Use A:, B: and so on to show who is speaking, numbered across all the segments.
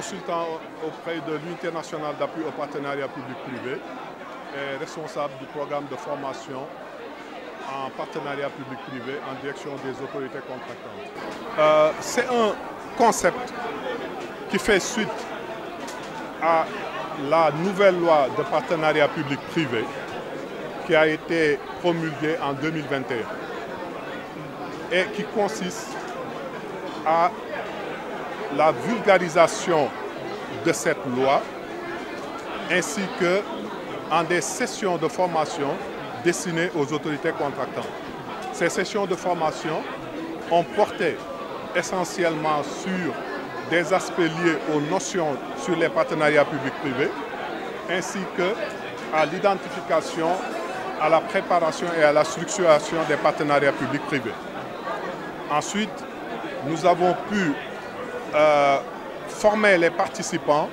A: consultant auprès de l'Unité nationale d'appui au partenariat public-privé et responsable du programme de formation en partenariat public-privé en direction des autorités contractantes. C'est un concept qui fait suite à la nouvelle loi de partenariat public-privé qui a été promulguée en 2021 et qui consiste à la vulgarisation de cette loi ainsi que en des sessions de formation destinées aux autorités contractantes. Ces sessions de formation ont porté essentiellement sur des aspects liés aux notions sur les partenariats publics-privés ainsi qu'à l'identification, à la préparation et à la structuration des partenariats publics-privés. Ensuite, nous avons pu former les participants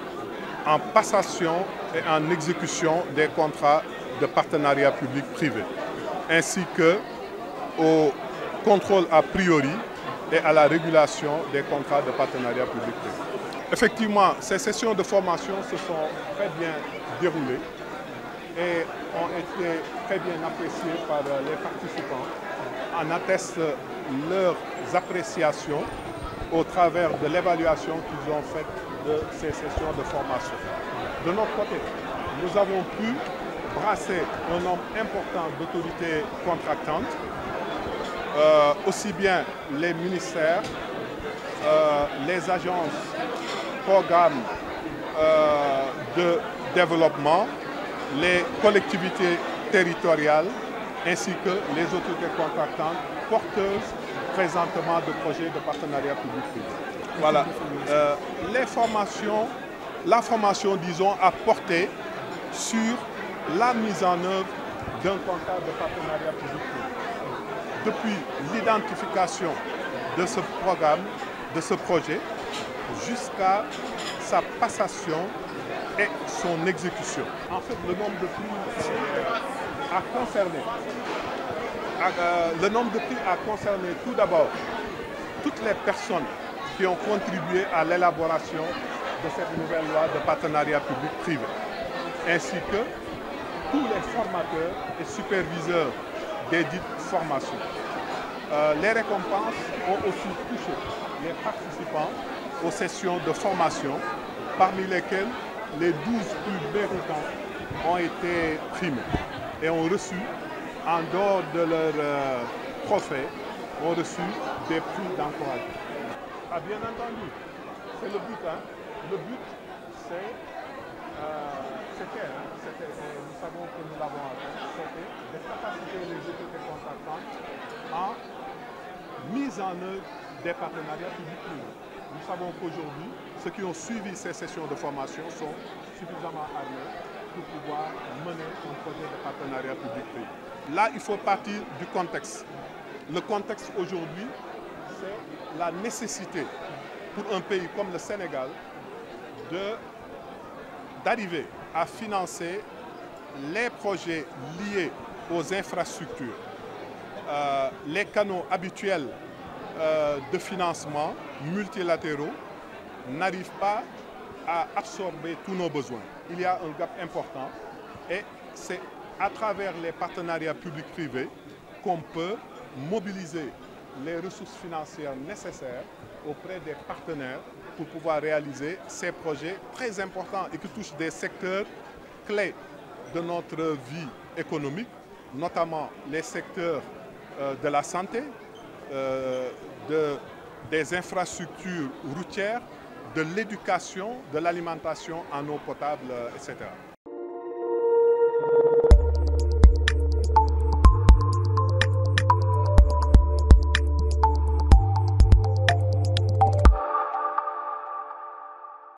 A: en passation et en exécution des contrats de partenariat public-privé, ainsi qu'au contrôle a priori et à la régulation des contrats de partenariat public-privé. Effectivement, ces sessions de formation se sont très bien déroulées et ont été très bien appréciées par les participants. En attestent leurs appréciations au travers de l'évaluation qu'ils ont faite de ces sessions de formation. De notre côté, nous avons pu brasser un nombre important d'autorités contractantes, aussi bien les ministères, les agences, programmes de développement, les collectivités territoriales, ainsi que les autorités contractantes porteuses présentement de projets de partenariat public-privé. Voilà. La formation, disons, a porté sur la mise en œuvre d'un contrat de partenariat public-privé. Depuis l'identification de ce programme, de ce projet, jusqu'à sa passation et son exécution. En fait, le nombre de prix a concerné tout d'abord toutes les personnes qui ont contribué à l'élaboration de cette nouvelle loi de partenariat public-privé, ainsi que tous les formateurs et superviseurs des dites formations. Les récompenses ont aussi touché les participants aux sessions de formation, parmi lesquels les 12 plus méritants ont été primés et ont reçu, en dehors de leur trophée, ont reçu des prix d'encouragement. Ah, bien entendu, c'est le but. Hein. Le but, c'est, nous savons que nous l'avons atteint, c'était de capaciter les autorités contractantes en mise en œuvre des partenariats publics-privés. Nous savons qu'aujourd'hui, ceux qui ont suivi ces sessions de formation sont suffisamment armés pour pouvoir mener un projet de partenariat public-privé. Là, il faut partir du contexte. Le contexte aujourd'hui, c'est la nécessité pour un pays comme le Sénégal d'arriver à financer les projets liés aux infrastructures. Les canaux habituels de financement multilatéraux n'arrivent pas à absorber tous nos besoins. Il y a un gap important et c'est à travers les partenariats publics-privés qu'on peut mobiliser les ressources financières nécessaires auprès des partenaires pour pouvoir réaliser ces projets très importants et qui touchent des secteurs clés de notre vie économique, notamment les secteurs de la santé, des infrastructures routières, de l'éducation, de l'alimentation en eau potable, etc.